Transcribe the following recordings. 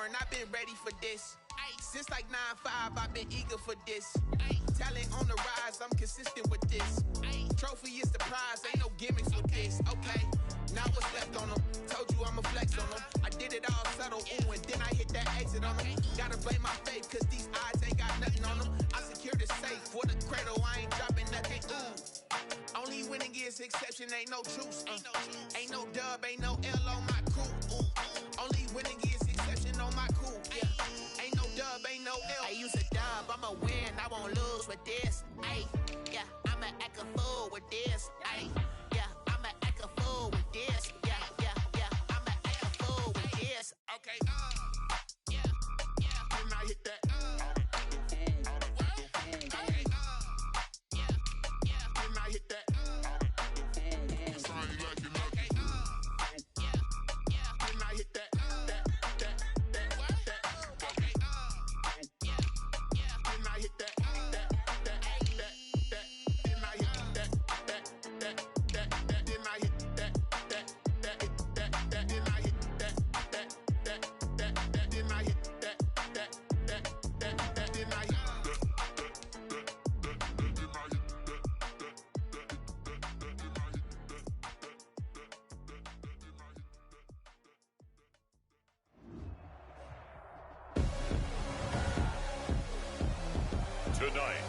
foreign, I've been ready for this. Since like 9-5, I've been eager for this. Talent on the rise, I'm consistent with this. Trophy is the prize, ain't no gimmicks with this. Okay, now what's left on them? Told you I'ma flex on them. I did it all subtle, ooh, and then I hit that exit on them. Gotta blame my faith, cause these odds ain't got nothing on them. I secured the safe for the cradle, I ain't dropping nothing, ooh. Only winning is exception, ain't no truce. Ain't no dub, ain't no L on my crew. Only winning is exception on my crew. Yeah, ain't no dub, ain't no L. I use a dub, I'ma win, I won't lose with this. Ay, yeah, I'ma act a fool with this. Ay, yeah, I'ma act a fool with this. Yeah, yeah, yeah, I'ma act a fool with this. Okay, yeah, yeah. When I hit that, okay, yeah, yeah. When I hit that. Tonight,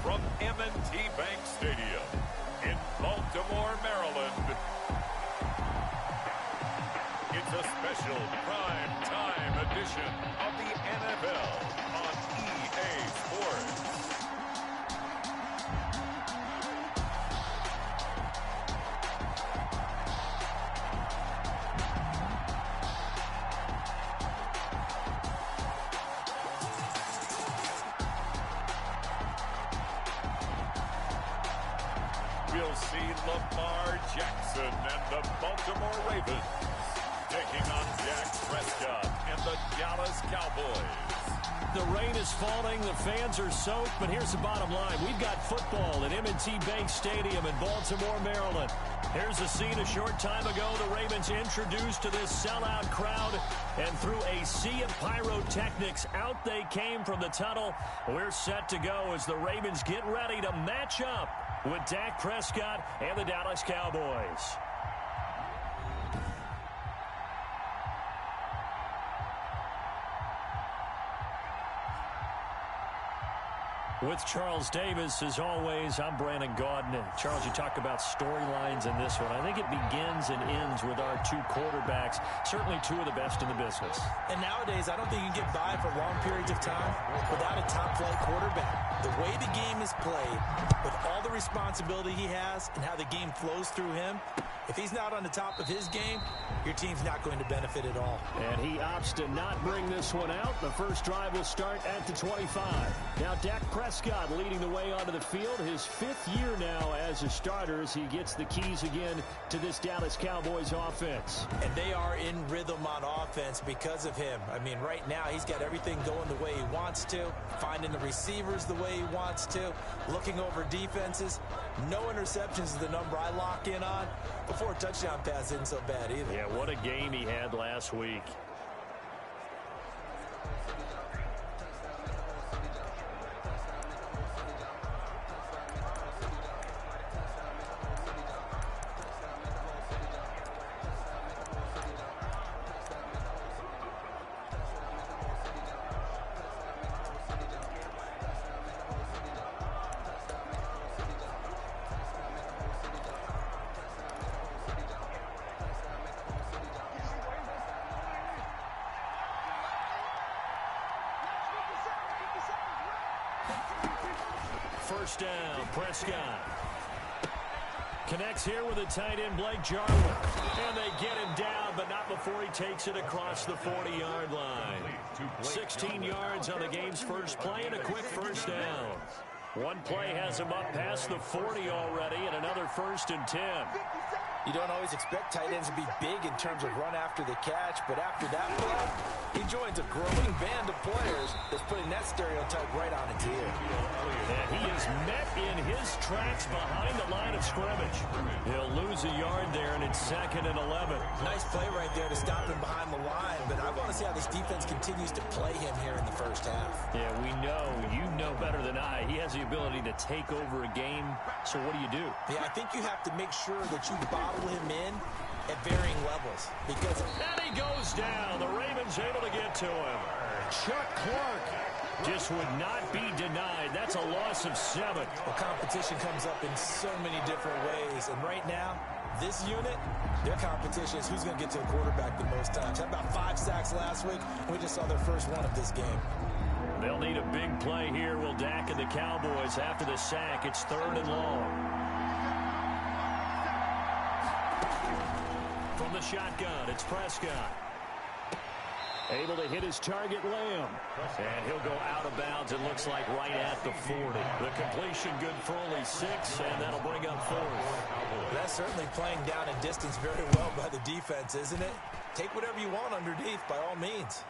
from M&T Bank Stadium in Baltimore, Maryland, it's a special prime time edition of the NFL on EA Sports. We'll see Lamar Jackson and the Baltimore Ravens taking on Dak Prescott and the Dallas Cowboys. The rain is falling, the fans are soaked, but here's the bottom line. We've got football at M&T Bank Stadium in Baltimore, Maryland. Here's a scene a short time ago. The Ravens introduced to this sellout crowd, and through a sea of pyrotechnics, out they came from the tunnel. We're set to go as the Ravens get ready to match up with Dak Prescott and the Dallas Cowboys. With Charles Davis, as always, I'm Brandon Gaudin. And Charles, you talk about storylines in this one. I think it begins and ends with our two quarterbacks, certainly two of the best in the business. And nowadays, I don't think you can get by for long periods of time without a top-flight quarterback. The way the game is played, with all the responsibility he has and how the game flows through him, if he's not on the top of his game, your team's not going to benefit at all. And he opts to not bring this one out. The first drive will start at the 25. Now Dak Prescott leading the way onto the field. His fifth year now as a starter as he gets the keys again to this Dallas Cowboys offense. And they are in rhythm on offense because of him. I mean, right now he's got everything going the way he wants to, finding the receivers the way he wants to, looking over defenses. No interceptions is the number I lock in on. Before a touchdown pass isn't so bad either. Yeah, what a game he had last week. First down, Prescott. Connects here with the tight end, Blake Jarwin. And they get him down, but not before he takes it across the 40-yard line. 16 yards on the game's first play and a quick first down. One play has him up past the 40 already and another 1st and 10. You don't always expect tight ends to be big in terms of run after the catch, but after that play, he joins a growing band of players that's putting that stereotype right on its ear. And he is met in his tracks behind the line of scrimmage. He'll lose a yard there, and it's 2nd and 11. Nice play right there to stop him behind the line, but I want to see how this defense continues to play him here in the first half. Yeah, we know. You know better than I. He has the ability to take over a game. So what do? Yeah, I think you have to make sure that you bottle him in at varying levels. Because and he goes down. The Ravens able to get to him. Chuck Clark just would not be denied. That's a loss of 7. The competition comes up in so many different ways. And right now, this unit, their competition is who's going to get to the quarterback the most times. Had about 5 sacks last week. We just saw their first one of this game. They'll need a big play here. Will Dak and the Cowboys after the sack. It's 3rd and long. From the shotgun, it's Prescott. Able to hit his target, Lamb. And he'll go out of bounds, it looks like, right at the 40. The completion good for only 6, and that'll bring up 4th. That's certainly playing down in distance very well by the defense, isn't it? Take whatever you want underneath, by all means.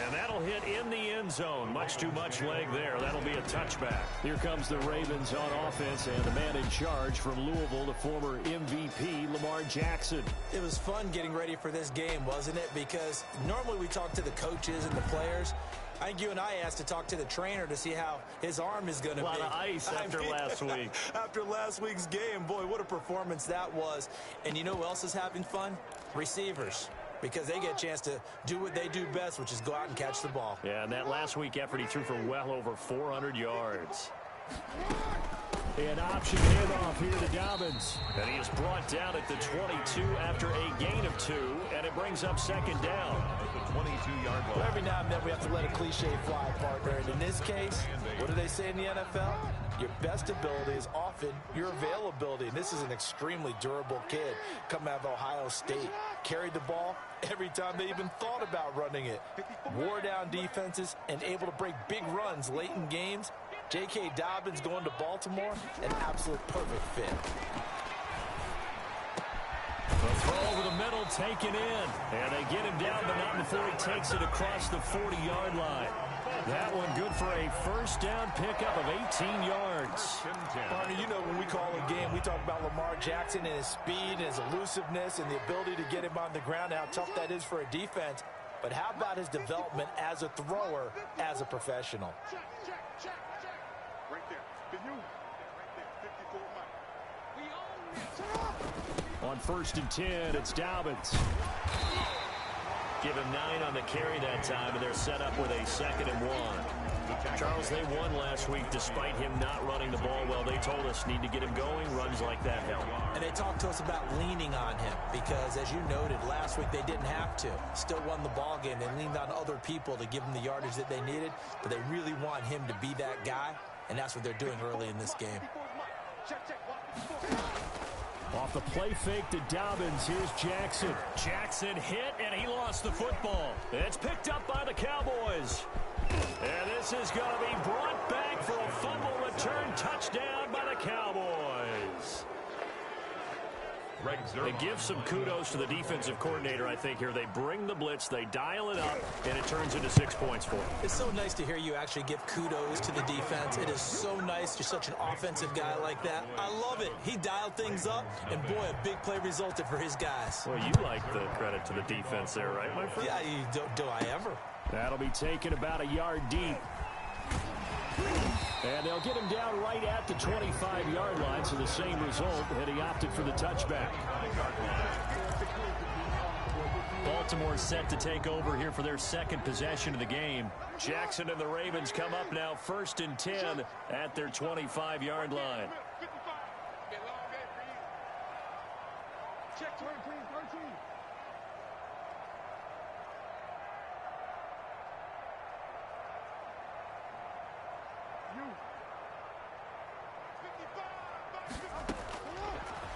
And that'll hit in the end zone. Much too much leg there. That'll be a touchback. Here comes the Ravens on offense, and the man in charge from Louisville, the former MVP, Lamar Jackson. It was fun getting ready for this game, wasn't it? Because normally we talk to the coaches and the players. I think you and I asked to talk to the trainer to see how his arm is going to be. A lot of ice after last week. After last week's game, boy, what a performance that was. And you know who else is having fun? Receivers. Because they get a chance to do what they do best, which is go out and catch the ball. Yeah, and that last week effort, he threw for well over 400 yards. An option handoff here to Dobbins. And he is brought down at the 22 after a gain of 2, and it brings up 2nd down. At the 22-yard line. Well, every now and then we have to let a cliche fly, partner. And in this case, what do they say in the NFL? Your best ability is often your availability. And this is an extremely durable kid coming out of Ohio State. Carried the ball every time they even thought about running it. Wore down defenses and able to break big runs late in games. J.K. Dobbins going to Baltimore, an absolute perfect fit. The throw over the middle, taken in. And they get him down, but not before he takes it across the 40-yard line. That one good for a first down pickup of 18 yards. Partner, you know when we call a game, we talk about Lamar Jackson and his speed and his elusiveness and the ability to get him on the ground, how tough that is for a defense. But how about his development as a thrower, as a professional? Right there. On 1st and 10, it's Dobbins. Give him 9 on the carry that time, and they're set up with a 2nd and 1. Charles, they won last week despite him not running the ball well. They told us need to get him going. Runs like that help. And they talked to us about leaning on him because, as you noted, last week they didn't have to. Still won the ball game. They leaned on other people to give them the yardage that they needed, but they really want him to be that guy, and that's what they're doing early in this game. Off the play fake to Dobbins, here's Jackson. Jackson hit, and he lost the football. It's picked up by the Cowboys. And this is going to be brought back for a fumble return touchdown by the Cowboys. They give some kudos to the defensive coordinator, I think, here. They bring the blitz, they dial it up, and it turns into 6 points for them. It's so nice to hear you actually give kudos to the defense. It is so nice. You're such an offensive guy like that. I love it. He dialed things up, and boy, a big play resulted for his guys. Well, you like the credit to the defense there, right, my friend? Yeah, do I ever? That'll be taken about a yard deep. And they'll get him down right at the 25-yard line, so the same result, and he opted for the touchback. Baltimore set to take over here for their 2nd possession of the game. Jackson and the Ravens come up now 1st and 10 at their 25-yard line. Check 13, 13.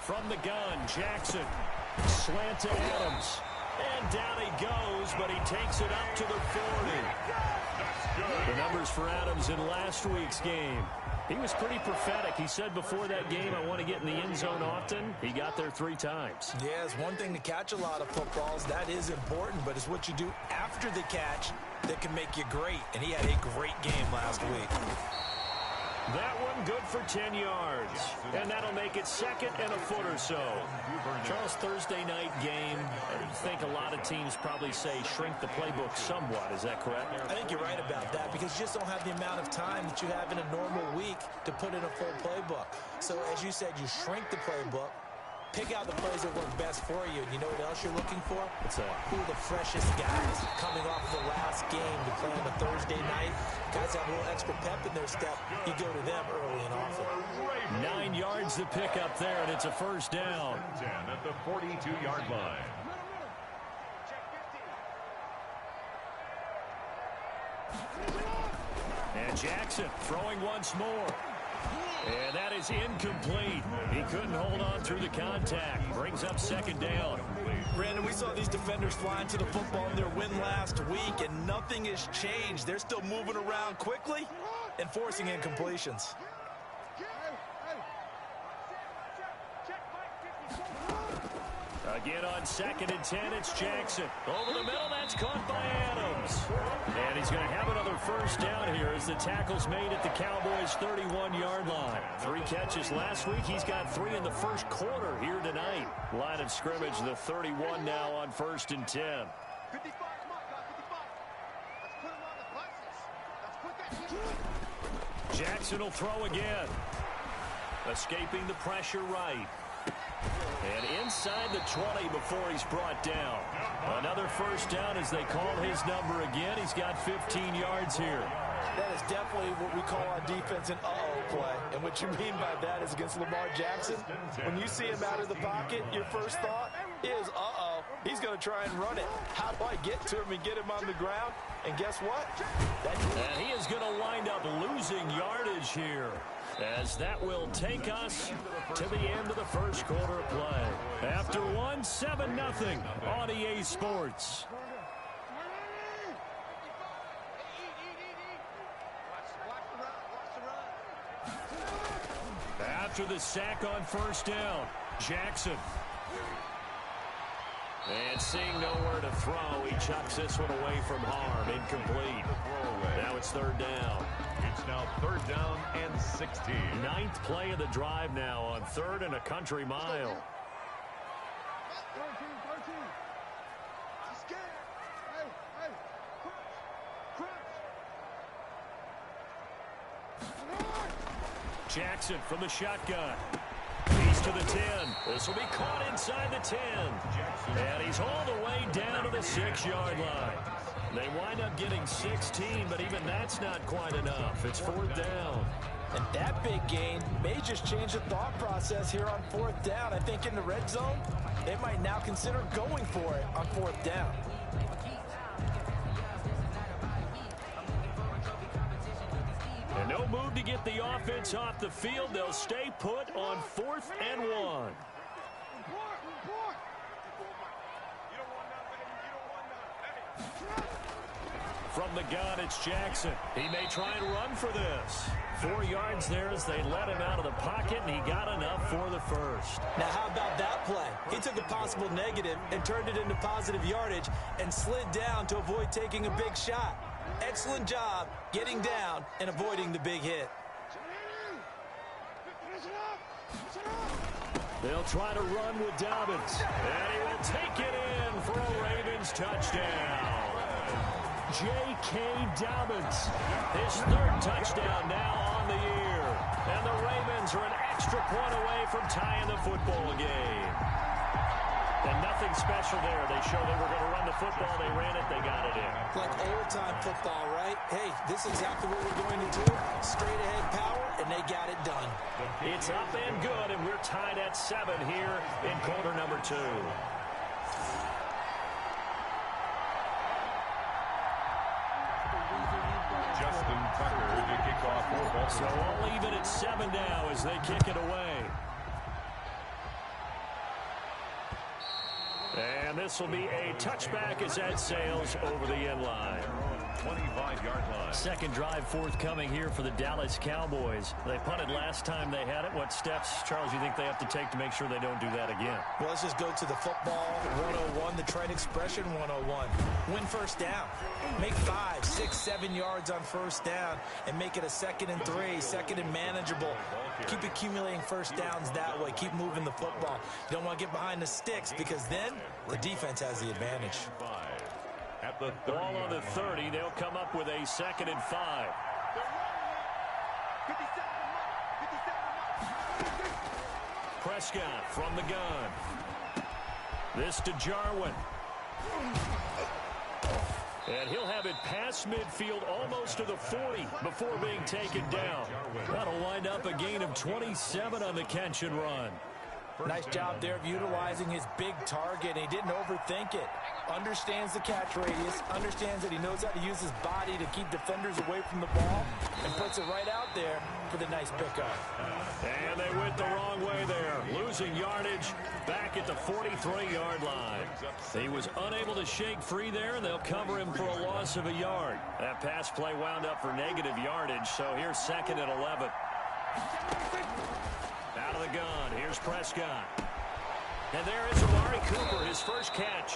From the gun, Jackson. Slant to Adams. And down he goes, but he takes it up to the 40. The numbers for Adams in last week's game. He was pretty prophetic. He said before that game, I want to get in the end zone often. He got there 3 times. Yeah, it's one thing to catch a lot of footballs. That is important, but it's what you do after the catch that can make you great. And he had a great game last week. That one good for 10 yards. And that'll make it second and a foot or so. Charles, Thursday night game, I think a lot of teams probably say shrink the playbook somewhat. Is that correct? I think you're right about that because you just don't have the amount of time that you have in a normal week to put in a full playbook. So as you said, you shrink the playbook. Pick out the plays that work best for you. And you know what else you're looking for? What's that? Who are the freshest guys coming off of the last game to play on a Thursday night? Guys have a little extra pep in their step. You go to them early and often. 9 yards to pick up there, and it's a first down. 10 at the 42-yard line. And Jackson throwing once more. And that is incomplete. He couldn't hold on through the contact. Brings up second down. Brandon, we saw these defenders flying to the football in their win last week, and nothing has changed. They're still moving around quickly and forcing incompletions. Again on 2nd and 10, it's Jackson. Over the middle, that's caught by Adams. And he's going to have another first down here as the tackle's made at the Cowboys' 31-yard line. 3 catches last week. He's got 3 in the first quarter here tonight. Line of scrimmage, the 31 now on 1st and 10. 55, come on, guys, 55. Let's put him on the buses. Let's put that. Jackson will throw again. Escaping the pressure right. And inside the 20 before he's brought down. Another first down as they call his number again. He's got 15 yards here. That is definitely what we call on defense an uh-oh play. And what you mean by that is against Lamar Jackson, when you see him out of the pocket, your first thought is, uh-oh, he's going to try and run it. How do I get to him and get him on the ground? And guess what? And he is going to wind up losing yardage here, as that will take us to the end of the first quarter of play. After 7-0 on EA Sports. After the sack on first down, Jackson. And seeing nowhere to throw, he chucks this one away from harm. Incomplete. Now it's 3rd down. It's now 3rd down and 16. 9th play of the drive now on 3rd and a country mile. 13. He's scared. Hey. Crunch. Jackson from the shotgun. He's to the 10. This will be caught inside the 10. And he's all the way down to the 6-yard line. They wind up getting 16, but even that's not quite enough. It's 4th down. And that big gain may just change the thought process here on 4th down. I think in the red zone, they might now consider going for it on 4th down. And no move to get the offense off the field. They'll stay put on 4th and 1. From the gun, it's Jackson. He may try and run for this. 4 yards there as they let him out of the pocket, and he got enough for the first. Now, how about that play? He took a possible negative and turned it into positive yardage and slid down to avoid taking a big shot. Excellent job getting down and avoiding the big hit. They'll try to run with Dobbins. And he will take it in for a Ravens touchdown. J.K. Dobbins, his 3rd touchdown now on the year. And the Ravens are an extra point away from tying the football game. And nothing special there. They showed they were going to run the football. They ran it. They got it in. Like old-time football, right? Hey, this is exactly what we're going to do. Straight-ahead power, and they got it done. It's up and good, and we're tied at 7 here in quarter number 2. Justin Tucker to kick off for Baltimore. So all even at 7 now as they kick it away. And And this will be a touchback as that sails over the end line. 25-yard line. Second drive forthcoming here for the Dallas Cowboys. They punted last time they had it. What steps, Charles, you think they have to take to make sure they don't do that again? Well, let's just go to the football 101, the trite expression 101. Win first down. Make 5, 6, 7 yards on first down and make it a 2nd and 3, 2nd and manageable. Keep accumulating first downs that way. Keep moving the football. You don't want to get behind the sticks because then the defense has the advantage. At the ball on the 30, they'll come up with a 2nd and 5. Prescott from the gun. This to Jarwin. And he'll have it past midfield almost to the 40 before being taken down. That'll wind up a gain of 27 on the catch and run. Nice job there of utilizing his big target. He didn't overthink it. Understands the catch radius. Understands that he knows how to use his body to keep defenders away from the ball. And puts it right out there for the nice pickup. And they went the wrong way there. Losing yardage back at the 43-yard line. He was unable to shake free there. They'll cover him for a loss of a yard. That pass play wound up for negative yardage. So here's 2nd and 11. Out of the gun, here's Prescott. And there is Amari Cooper, his first catch.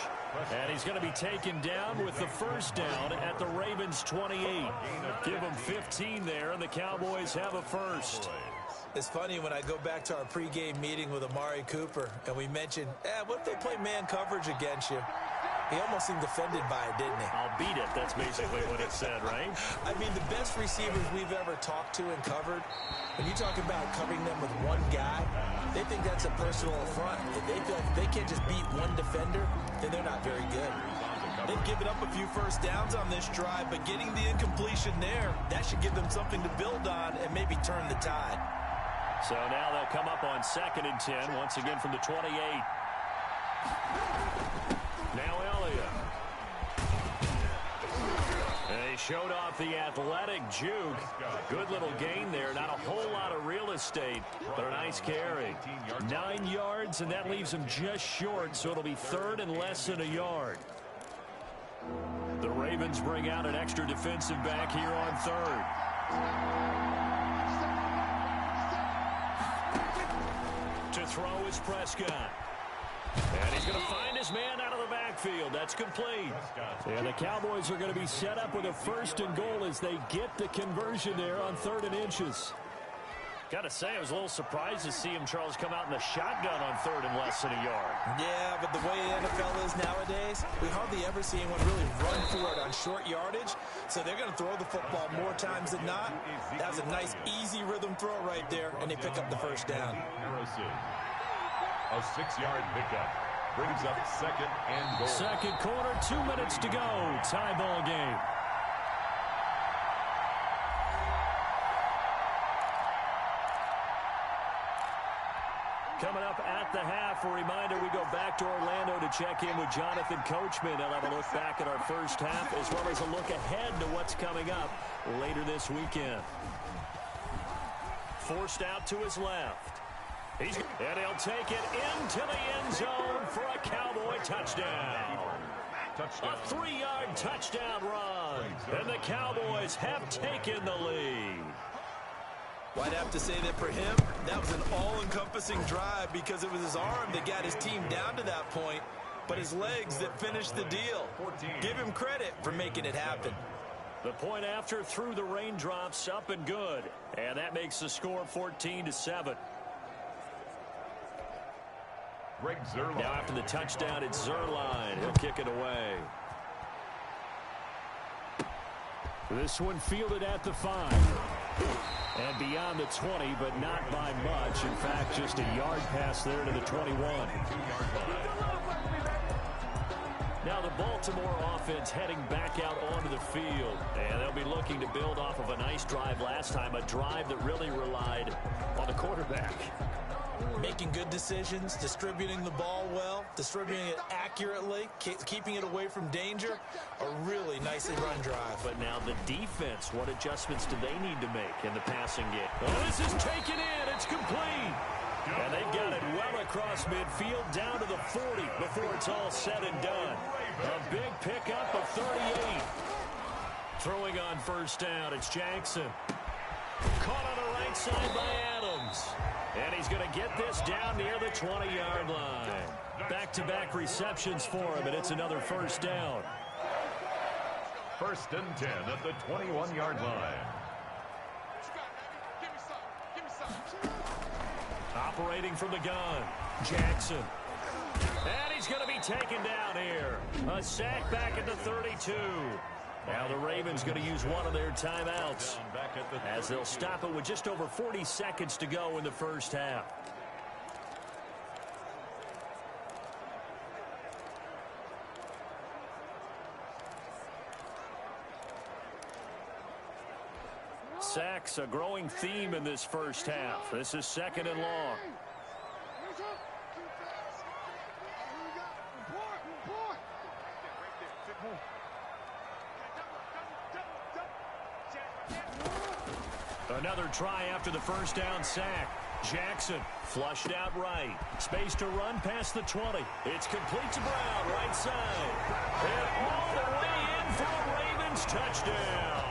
And he's going to be taken down with the first down at the Ravens' 28. Give him 15 there, and the Cowboys have a first. It's funny when I go back to our pregame meeting with Amari Cooper, and we mentioned, what if they play man coverage against you? He almost seemed offended by it, didn't he? I'll beat it. That's basically what it said, right? I mean, the best receivers we've ever talked to and covered, when you talk about covering them with one guy, they think that's a personal affront. If they feel like they can't just beat one defender, then they're not very good. They've given up a few first downs on this drive, but getting the incompletion there, that should give them something to build on and maybe turn the tide. So now they'll come up on 2nd and 10, once again from the 28. Now Elliott. They showed off the athletic juke. Good little gain there. Not a whole lot of real estate, but a nice carry. 9 yards, and that leaves him just short, so it'll be 3rd and less than a yard. The Ravens bring out an extra defensive back here on 3rd. To throw is Prescott. And he's going to find his man out of the backfield. That's complete. And the Cowboys are going to be set up with a 1st and goal as they get the conversion there on 3rd and inches. Got to say, I was a little surprised to see him, Charles, come out in the shotgun on 3rd and less than a yard. Yeah, but the way the NFL is nowadays, we hardly ever see anyone really run for it on short yardage. So they're going to throw the football more times than not. That was a nice, easy rhythm throw right there, and they pick up the first down. A 6-yard pickup brings up 2nd and goal. Second quarter, 2 minutes to go. Tie ball game. Coming up at the half, a reminder, we go back to Orlando to check in with Jonathan Coachman. He'll have a look back at our first half as well as a look ahead to what's coming up later this weekend. Forced out to his left. And he'll take it into the end zone for a Cowboy touchdown. A 3-yard touchdown run. And the Cowboys have taken the lead. Well, I'd have to say that for him, that was an all-encompassing drive because it was his arm that got his team down to that point, but his legs that finished the deal. Give him credit for making it happen. The point after through the raindrops, up and good. And that makes the score 14-7. Now after the touchdown, it's Zerline. He'll kick it away. This one fielded at the 5. And beyond the 20, but not by much. In fact, just a yard pass there to the 21. Now the Baltimore offense heading back out onto the field. And they'll be looking to build off of a nice drive last time. A drive that really relied on the quarterback. Making good decisions, distributing the ball well, distributing it accurately, keeping it away from danger. A really nicely run drive. But now the defense, what adjustments do they need to make in the passing game? Oh, this is taken in. It's complete. And they've got it well across midfield down to the 40 before it's all said and done. A big pickup of 38. Throwing on first down, it's Jackson. Caught on the right side by Adams. And he's going to get this down near the 20-yard line. Back-to-back receptions for him, and it's another first down. 1st and 10 at the 21-yard line. Operating from the gun, Jackson. And he's going to be taken down here. A sack back at the 32. Now the Ravens going to use one of their timeouts as they'll stop it with just over 40 seconds to go in the first half. Sacks, a growing theme in this first half. This is 2nd and long. Another try after the first down sack. Jackson flushed out right. Space to run past the 20. It's complete to Brown, right side. And all the way in for a Ravens touchdown.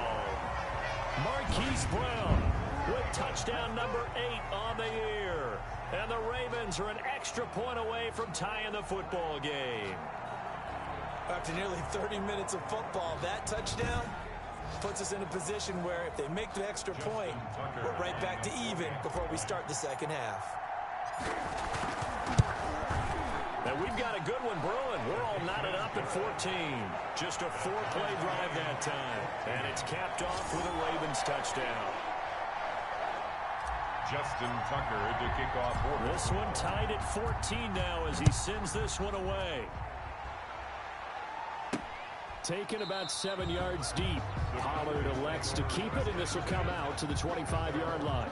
Marquise Brown with touchdown number 8 on the year. And the Ravens are an extra point away from tying the football game. After nearly 30 minutes of football, that touchdown puts us in a position where if they make the extra point, we're right back to even before we start the second half. And we've got a good one brewing. We're all knotted up at 14. Just a 4-play drive that time. And it's capped off with a Ravens touchdown. Justin Tucker to kick off order. This one tied at 14 now as he sends this one away. Taken about 7 yards deep. Pollard elects to keep it, and this will come out to the 25-yard line.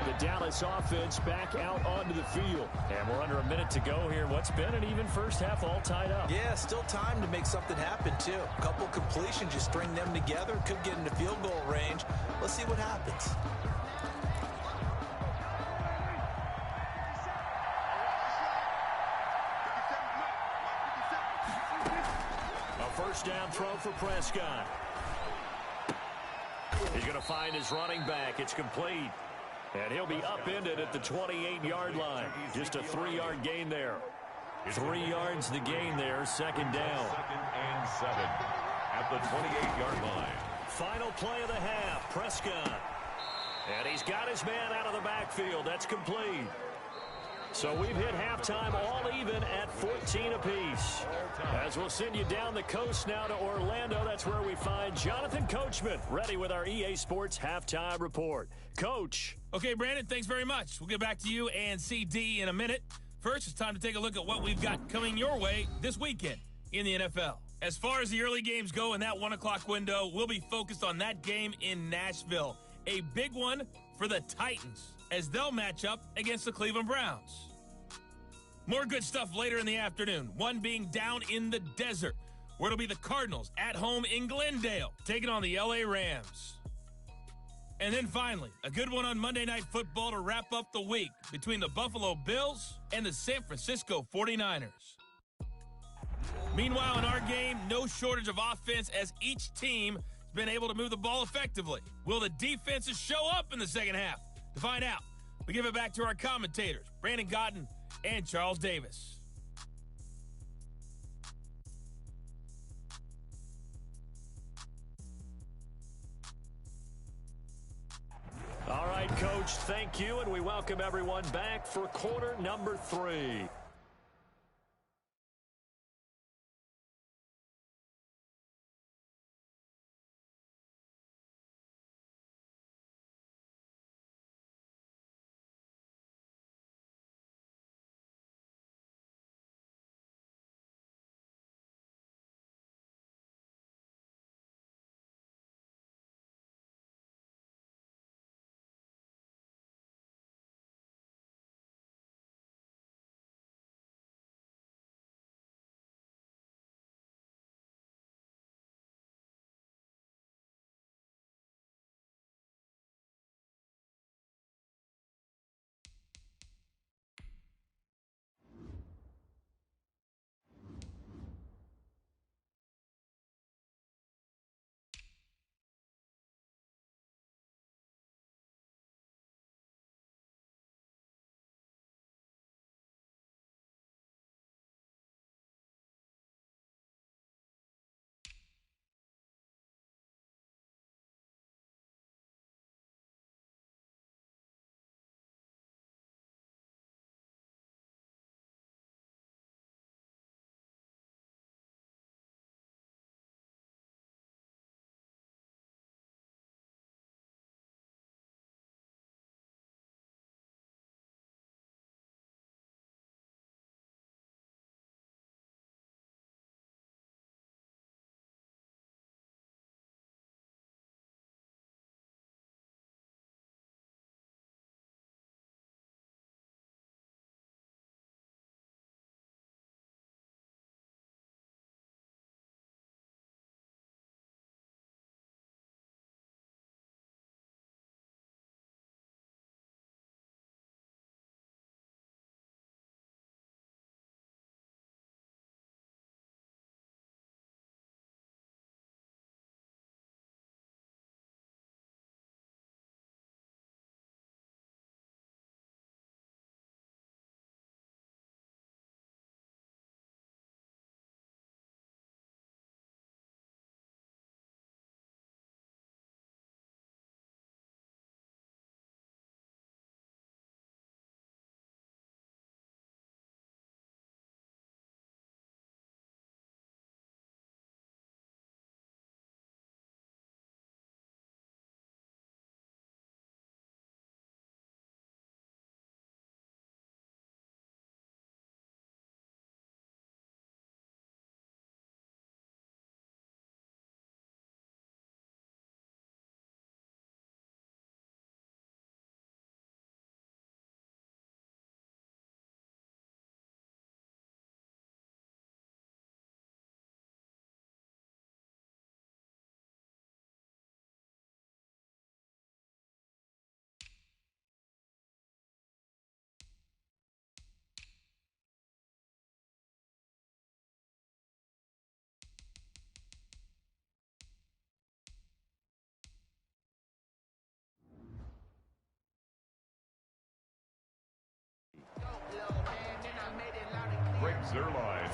The Dallas offense back out onto the field. And we're under a minute to go here. What's been an even first half all tied up. Yeah, still time to make something happen, too. A couple completions, you string them together, could get into field goal range. Let's see what happens. First down throw for Prescott. He's going to find his running back. It's complete. And he'll be upended at the 28-yard line. Just a 3-yard gain there. 3 yards the gain there. 2nd down. 2nd and 7 at the 28-yard line. Final play of the half. Prescott. And he's got his man out of the backfield. That's complete. So we've hit halftime all even at 14 apiece. As we'll send you down the coast now to Orlando, that's where we find Jonathan Coachman, ready with our EA Sports Halftime Report. Coach. Okay, Brandon, thanks very much. We'll get back to you and CD in a minute. First, it's time to take a look at what we've got coming your way this weekend in the NFL. As far as the early games go in that 1 o'clock window, we'll be focused on that game in Nashville. A big one for the Titans, as they'll match up against the Cleveland Browns. More good stuff later in the afternoon, one being down in the desert, where it'll be the Cardinals at home in Glendale, taking on the LA Rams. And then finally, a good one on Monday Night Football to wrap up the week between the Buffalo Bills and the San Francisco 49ers. Meanwhile, in our game, no shortage of offense as each team has been able to move the ball effectively. Will the defenses show up in the second half? To find out, we give it back to our commentators, Brandon Godden and Charles Davis. All right, Coach, thank you, and we welcome everyone back for quarter number 3.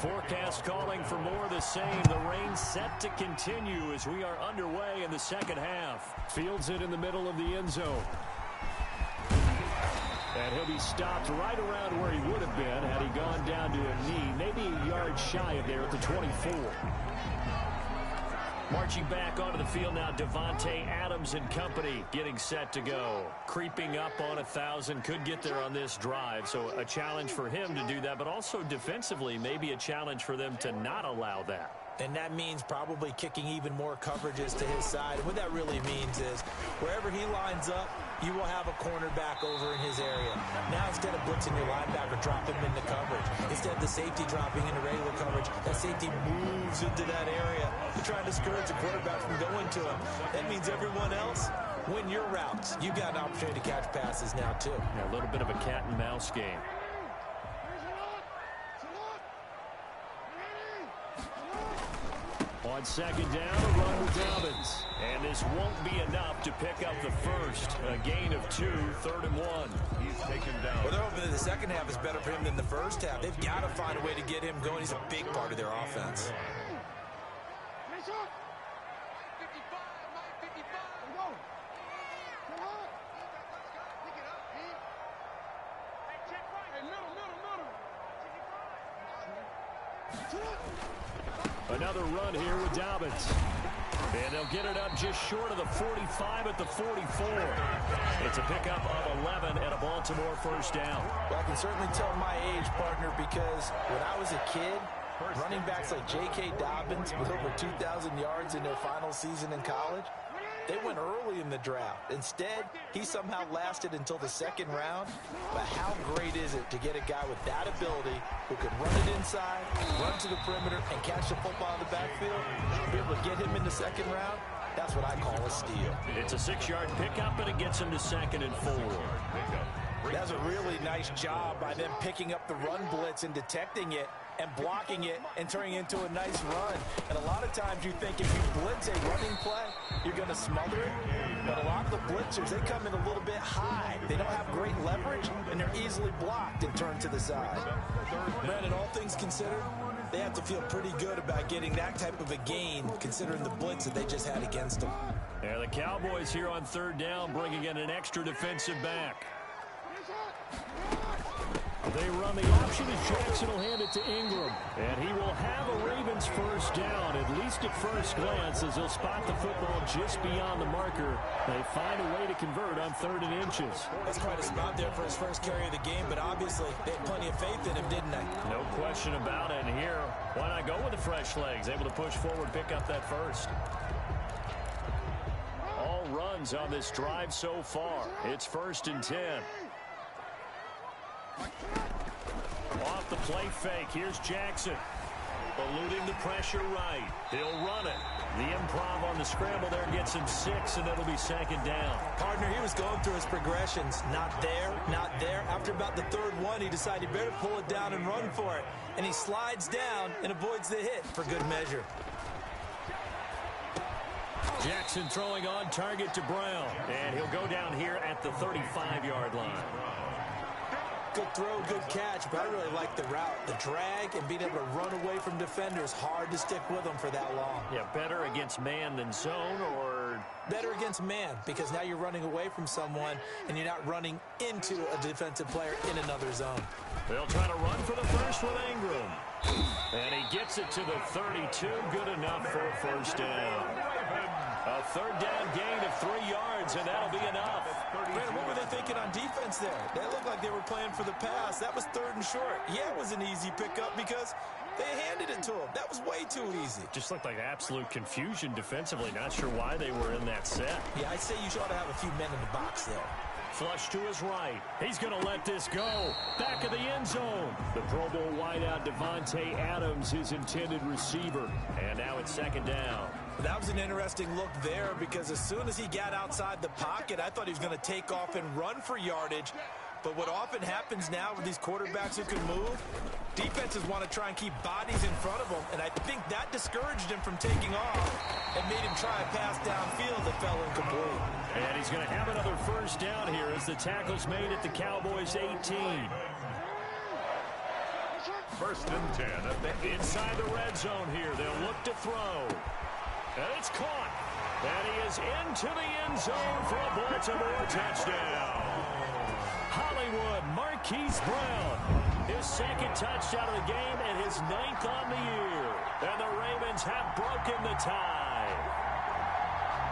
forecast calling for more of the same. The rain set to continue as we are underway in the second half. Fields it in the middle of the end zone. And he'll be stopped right around where he would have been had he gone down to a knee, maybe a yard shy of there at the 24. Marching back onto the field now, Davante Adams and company getting set to go. Creeping up on 1,000, could get there on this drive. So a challenge for him to do that, but also defensively, maybe a challenge for them to not allow that. And that means probably kicking even more coverages to his side. And what that really means is wherever he lines up, you will have a cornerback over in his area. Now instead of blitzing your linebacker, drop him into coverage. Instead of the safety dropping into regular coverage, that safety moves into that area to try and discourage the quarterback from going to him. That means everyone else, win your routes. You've got an opportunity to catch passes now too. Yeah, a little bit of a cat and mouse game. On second down, a run with Dobbins. And this won't be enough to pick up the first. A gain of 2, 3rd and 1. He's taken down. Well, they're hoping that the second half is better for him than the first half. They've got to find a way to get him going. He's a big part of their offense. Another run here with Dobbins. And they'll get it up just short of the 45 at the 44. It's a pickup of 11 and a Baltimore first down. Well, I can certainly tell my age, partner, because when I was a kid, running backs like J.K. Dobbins with over 2,000 yards in their final season in college, they went early in the draft. Instead, he somehow lasted until the second round. But how great is it to get a guy with that ability who can run it inside, run to the perimeter, and catch the football in the backfield? Be able to get him in the second round? That's what I call a steal. It's a 6-yard pickup, and it gets him to 2nd and 4. That's a really nice job by them picking up the run blitz and detecting it and blocking it and turning it into a nice run. And a lot of times you think if you blitz a running play, you're going to smother it. But a lot of the blitzers, they come in a little bit high. They don't have great leverage, and they're easily blocked and turned to the side. Brandon, all things considered, they have to feel pretty good about getting that type of a gain, considering the blitz that they just had against them. Yeah, the Cowboys here on 3rd down, bringing in an extra defensive back. They run the option as Jackson will hand it to Ingram. And he will have a Ravens first down, at least at first glance, as he'll spot the football just beyond the marker. They find a way to convert on 3rd and inches. That's quite a spot there for his first carry of the game, but obviously they had plenty of faith in him, didn't they? No question about it. And here, why not go with the fresh legs? Able to push forward, pick up that first. All runs on this drive so far. It's 1st and 10. Off the play fake, here's Jackson. Eluding the pressure right. He'll run it. The improv on the scramble there gets him 6, and that'll be 2nd down. Partner, he was going through his progressions. Not there, not there. After about the 3rd one, he decided he better pull it down and run for it. And he slides down and avoids the hit for good measure. Jackson throwing on target to Brown. And he'll go down here at the 35-yard line. Good throw, good catch, but I really like the route. The drag and being able to run away from defenders, hard to stick with them for that long. Yeah, better against man than zone, or? Better against man, because now you're running away from someone and you're not running into a defensive player in another zone. They'll try to run for the first with Ingram. And he gets it to the 32, good enough for a first down. A 3rd down gain of 3 yards, and that'll be enough. Brandon, what were they thinking on defense there? They looked like they were playing for the pass. That was 3rd and short. Yeah, it was an easy pickup because they handed it to him. That was way too easy. Just looked like absolute confusion defensively. Not sure why they were in that set. Yeah, I'd say you ought to have a few men in the box there. Flush to his right. He's going to let this go. Back of the end zone. The Pro Bowl wideout Davante Adams, his intended receiver. And now it's 2nd down. That was an interesting look there because as soon as he got outside the pocket, I thought he was going to take off and run for yardage. But what often happens now with these quarterbacks who can move, defenses want to try and keep bodies in front of them, and I think that discouraged him from taking off and made him try a pass downfield that fell incomplete. And he's going to have another first down here as the tackle's made at the Cowboys' 18. First and 10 at the inside the red zone here. They'll look to throw. And it's caught. And he is into the end zone for a Baltimore touchdown. Hollywood Marquise Brown, his second touchdown of the game and his 9th on the year. And the Ravens have broken the tie.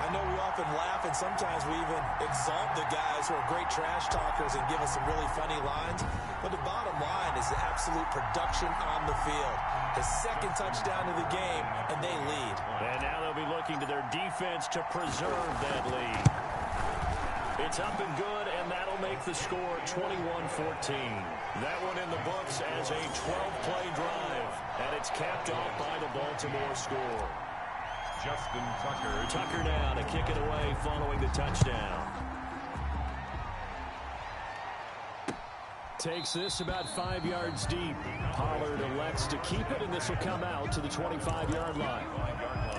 I know we often laugh, and sometimes we even exalt the guys who are great trash talkers and give us some really funny lines. But the bottom line is the absolute production on the field. His second touchdown of the game, and they lead. And now they'll be looking to their defense to preserve that lead. It's up and good, and that'll make the score 21-14. That one in the books as a 12-play drive, and it's capped off by the Baltimore score. Justin Tucker. Tucker now to kick it away following the touchdown. Takes this about 5 yards deep. Pollard elects to keep it, and this will come out to the 25-yard line.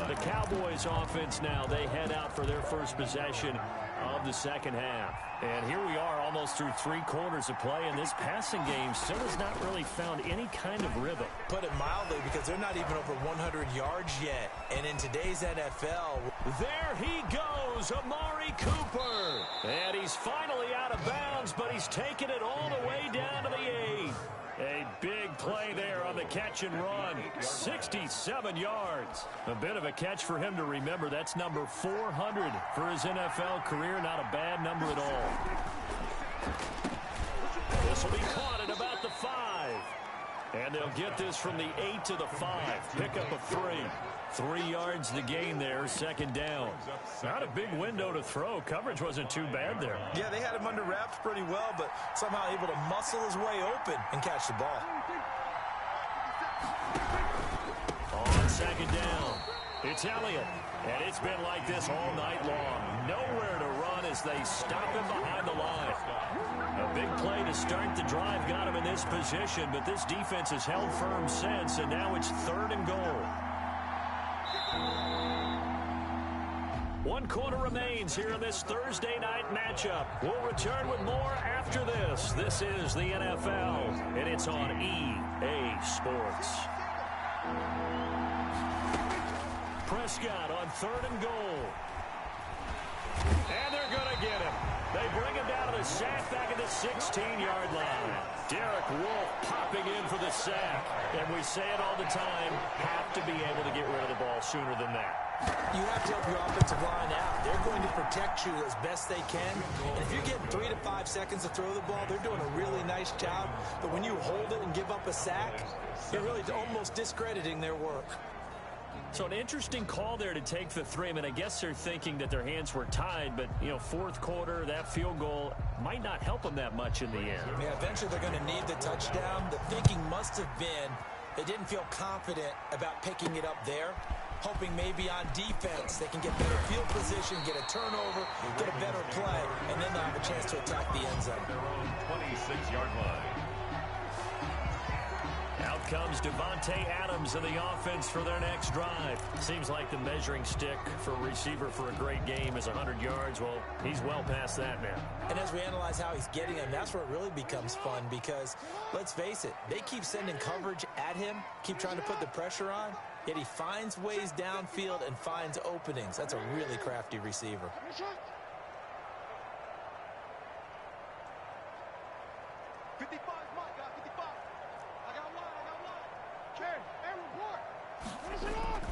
The Cowboys offense now, they head out for their first possession of the second half. And here we are almost through 3 quarters of play, and this passing game still has not really found any kind of rhythm. Put it mildly, because they're not even over 100 yards yet. And in today's NFL... There he goes, Amari Cooper. And he's finally out of bounds, but he's taken it all the way down to the 8. A big play there on the catch and run. 67 yards. A bit of a catch for him to remember. That's number 400 for his NFL career. Not a bad number at all. This will be caught at about the 5. And they'll get this from the 8 to the 5. Pick up a 3. 3 yards the gain there, second down. Not a big window to throw. Coverage wasn't too bad there. Yeah, they had him under wraps pretty well, but somehow able to muscle his way open and catch the ball. On second down, it's Elliott. And it's been like this all night long. Nowhere to run as they stop him behind the line. A big play to start the drive got him in this position, but this defense has held firm since, and now it's 3rd and goal. 1 quarter remains here in this Thursday night matchup. We'll return with more after this. This is the NFL, and it's on EA Sports. Prescott on 3rd and goal. And they're going to get him. They bring him down to the sack back at the 16-yard line. Derek Wolfe popping in for the sack. And we say it all the time, have to be able to get rid of the ball sooner than that. You have to help your offensive line out. They're going to protect you as best they can. And if you're getting 3 to 5 seconds to throw the ball, they're doing a really nice job. But when you hold it and give up a sack, you're really almost discrediting their work. So an interesting call there to take the 3. I mean, I guess they're thinking that their hands were tied, but, you know, 4th quarter, that field goal might not help them that much in the end. Yeah, eventually they're going to need the touchdown. The thinking must have been they didn't feel confident about picking it up there, hoping maybe on defense they can get better field position, get a turnover, get a better play, and then they'll have a chance to attack the end zone. Their own 26-yard line. Out comes Devontae Adams in the offense for their next drive. Seems like the measuring stick for a receiver for a great game is 100 yards. Well, he's well past that now. And as we analyze how he's getting them, that's where it really becomes fun because, let's face it, they keep sending coverage at him, keep trying to put the pressure on, yet he finds ways downfield and finds openings. That's a really crafty receiver. 55, my guy, 55. I got one. Ken, air report. Finish it off.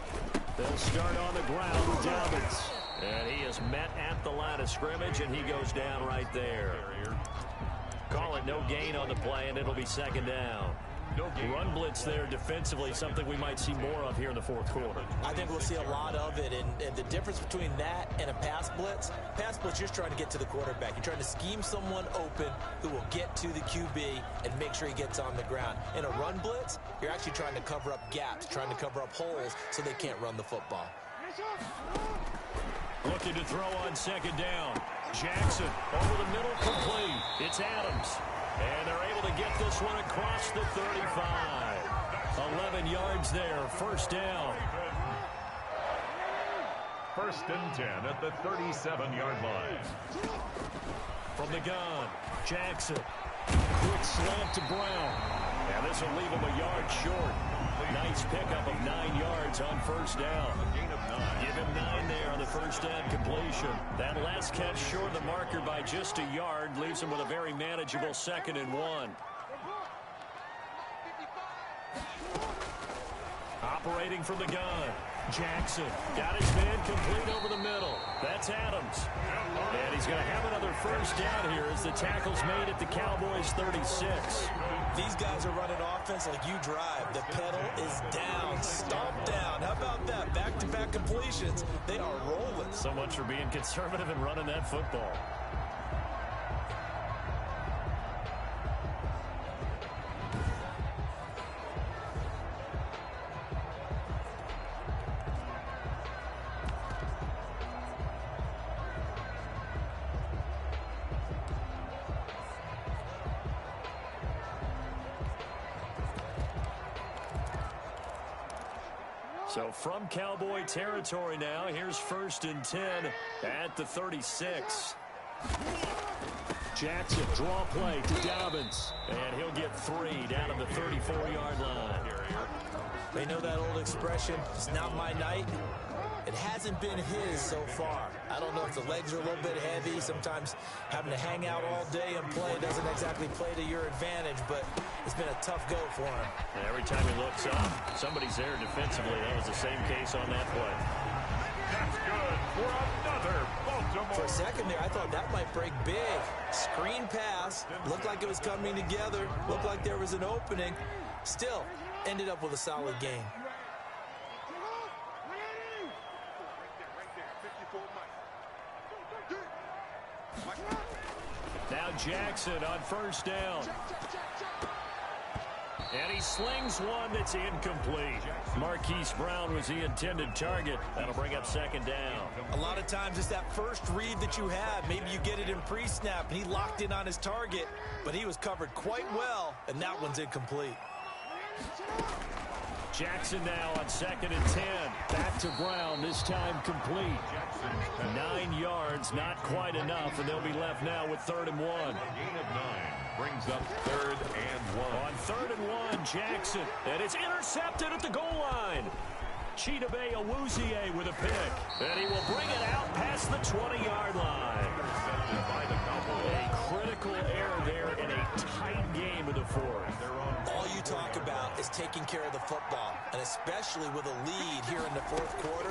They'll start on the ground with Dobbins. And he is met at the line of scrimmage, and he goes down right there. Call it no gain on the play, and it'll be second down. Run blitz there defensively, something we might see more of here in the 4th quarter. I think we'll see a lot of it, and the difference between that and a pass blitz, you're just trying to get to the quarterback. You're trying to scheme someone open who will get to the QB and make sure he gets on the ground. In a run blitz, you're actually trying to cover up gaps, trying to cover up holes so they can't run the football. Looking to throw on second down. Jackson over the middle, complete. It's Adams. And they're able to get this one across the 35. 11 yards there, first down. 1st and 10 at the 37-yard line. From the gun, Jackson. Quick slant to Brown. And this will leave him a yard short. Nice pickup of 9 yards on first down. Give him 9 there on the first down completion. That last catch short of the marker by just a yard leaves him with a very manageable 2nd and 1. Operating from the gun. Jackson got his man complete over the middle. That's Adams. And he's going to have another first down here as the tackle's made at the Cowboys 36. These guys are running offense like you drive. The pedal is down, stomp down. How about that? Back-to-back completions. They are rolling. So much for being conservative and running that football. So from Cowboy territory now, here's 1st and 10 at the 36. Jackson, draw play to Dobbins. And he'll get 3 down at the 34-yard line. They know that old expression, it's not my night. It hasn't been his so far. I don't know if the legs are a little bit heavy. Sometimes having to hang out all day and play doesn't exactly play to your advantage, but it's been a tough go for him. And every time he looks up, somebody's there defensively. That was the same case on that play. That's good for another Baltimore. For a second there, I thought that might break big. Screen pass. Looked like it was coming together. Looked like there was an opening. Still, ended up with a solid game. Now Jackson on first down. And he slings one that's incomplete. Marquise Brown was the intended target. That'll bring up 2nd down. A lot of times it's that first read that you have. Maybe you get it in pre-snap, and he locked in on his target, but he was covered quite well, and that one's incomplete. Jackson now on 2nd and 10. Back to Brown, this time complete. 9 yards, not quite enough, and they'll be left now with 3rd and 1. Gain of 9 brings up 3rd and 1. On 3rd and 1, Jackson, and it's intercepted at the goal line. Chidobe Awuzie with a pick, and he will bring it out past the 20-yard line. A critical error there in a tight game of the 4th. All you talk about is taking care of the football, and especially with a lead here in the 4th quarter,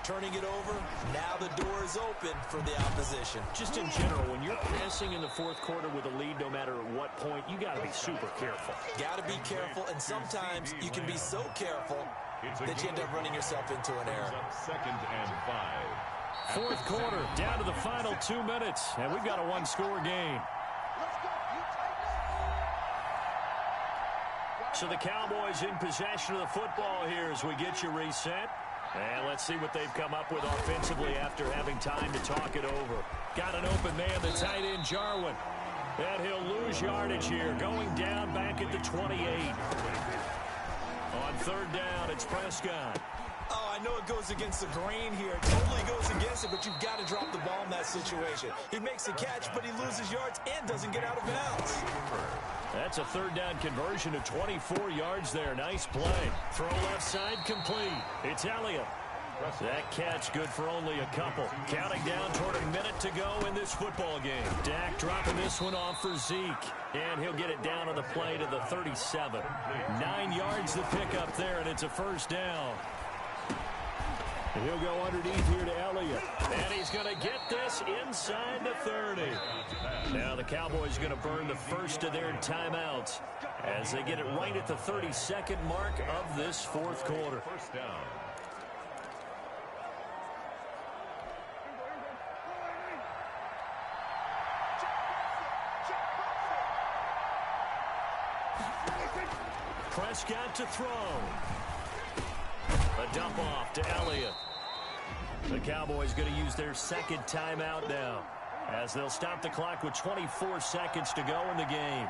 turning it over, now the door is open for the opposition. Just in general, when you're passing in the 4th quarter with a lead, no matter at what point, you got to be super careful. Got to be careful, and sometimes you can be so careful that you end up running yourself into an error. 2nd and 5. 4th quarter, down to the final 2 minutes, and we've got a 1-score game. So the Cowboys in possession of the football here as we get you reset. And let's see what they've come up with offensively after having time to talk it over. Got an open man, the tight end, Jarwin. And he'll lose yardage here, going down back at the 28. On 3rd down, it's Prescott. Oh, I know it goes against the grain here. It totally goes against it, but you've got to drop the ball in that situation. He makes the catch, but he loses yards and doesn't get out of bounds. That's a 3rd down conversion to 24 yards there. Nice play. Throw left side complete. It's Elliott. That catch good for only a couple. Counting down toward a minute to go in this football game. Dak dropping this one off for Zeke. And he'll get it down on the play to the 37. 9 yards to pick up there, and it's a 1st down. And he'll go underneath here to Elliott. And he's going to get this inside the 30. Now the Cowboys are going to burn the first of their timeouts as they get it right at the 32nd mark of this 4th quarter. 1st down. Prescott to throw. A dump off to Elliott. The Cowboys going to use their 2nd timeout now as they'll stop the clock with 24 seconds to go in the game.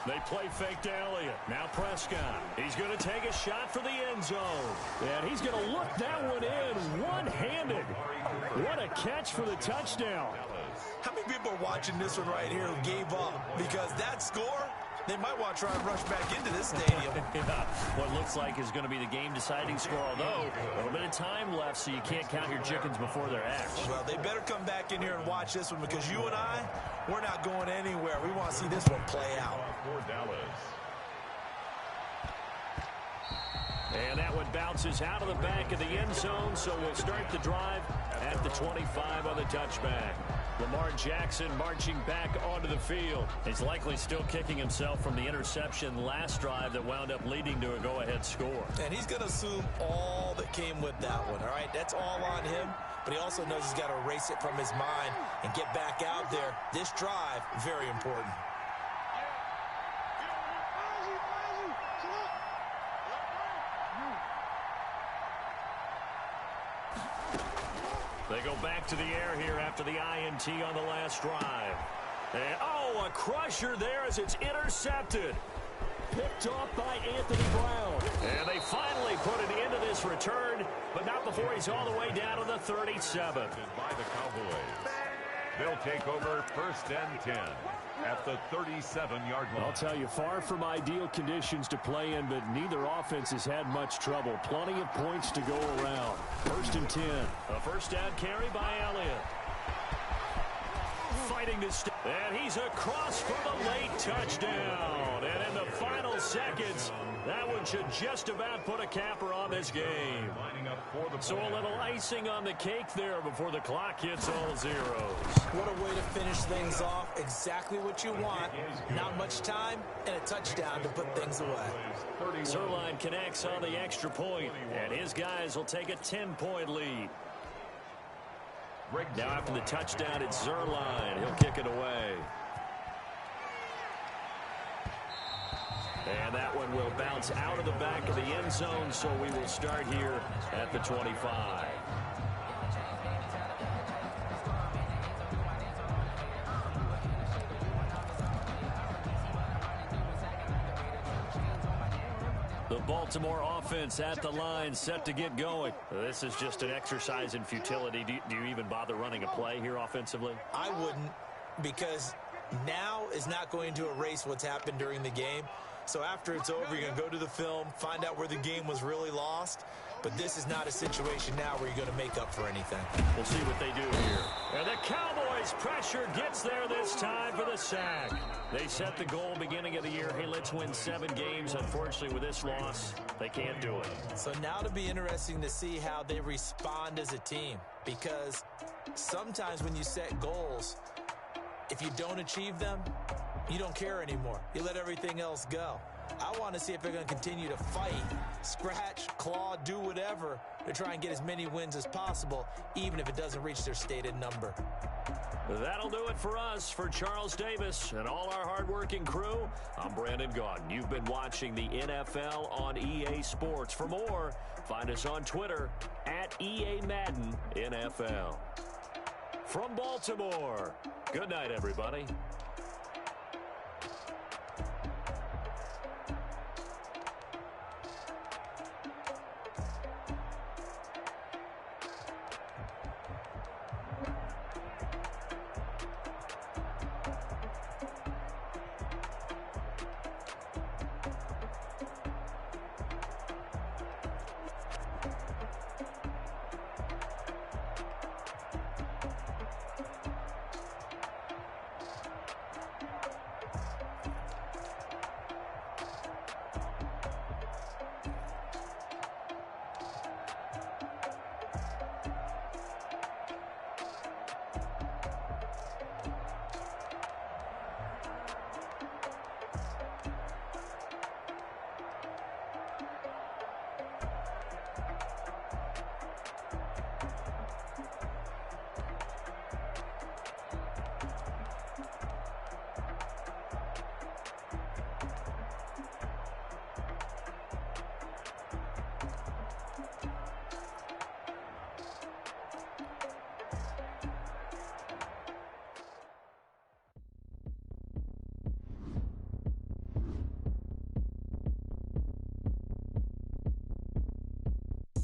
They play fake to Elliott. Now Prescott. He's going to take a shot for the end zone. And he's going to look that one in one-handed. What a catch for the touchdown. How many people are watching this one right here who gave up? Because that score, they might want to try and rush back into this stadium. Yeah, what looks like is going to be the game-deciding score, although a little bit of time left, so you can't count your chickens before they're hatched. Well, they better come back in here and watch this one, because you and I, we're not going anywhere. We want to see this one play out. For Dallas. And that one bounces out of the back of the end zone, so we'll start the drive at the 25 on the touchback. Lamar Jackson marching back onto the field. He's likely still kicking himself from the interception last drive that wound up leading to a go-ahead score. And he's going to assume all that came with that one, all right? That's all on him, but he also knows he's got to erase it from his mind and get back out there. This drive, very important. They go back to the air here after the INT on the last drive. And, oh, a crusher there as it's intercepted. Picked off by Anthony Brown. And they finally put it into this return, but not before he's all the way down to the 37. By the Cowboys. They'll take over 1st and 10 at the 37-yard line. I'll tell you, far from ideal conditions to play in, but neither offense has had much trouble. Plenty of points to go around. 1st and 10. A first down carry by Elliott. Fighting to stay. And he's across for the late touchdown. And in the final seconds, that one should just about put a capper on this game. So a little icing on the cake there before the clock hits all zeros. What a way to finish things off. Exactly what you want. Not much time and a touchdown to put things away. Zerline connects on the extra point, and his guys will take a 10-point lead. Now after the touchdown, it's Zerline. He'll kick it away. And that one will bounce out of the back of the end zone, so we will start here at the 25. The Baltimore offense at the line, set to get going. This is just an exercise in futility. Do you even bother running a play here offensively? I wouldn't, because now is not going to erase what's happened during the game. So after it's over, you're going to go to the film, find out where the game was really lost. But this is not a situation now where you're going to make up for anything. We'll see what they do here. And the Cowboys' pressure gets there this time for the sack. They set the goal beginning of the year. Hey, let's win 7 games. Unfortunately, with this loss, they can't do it. So now it'll be interesting to see how they respond as a team. Because sometimes when you set goals, if you don't achieve them, you don't care anymore. You let everything else go. I want to see if they're going to continue to fight, scratch, claw, do whatever to try and get as many wins as possible, even if it doesn't reach their stated number. That'll do it for us. For Charles Davis and all our hardworking crew, I'm Brandon Gaudin. You've been watching the NFL on EA Sports. For more, find us on Twitter at EA Madden NFL. From Baltimore, good night, everybody.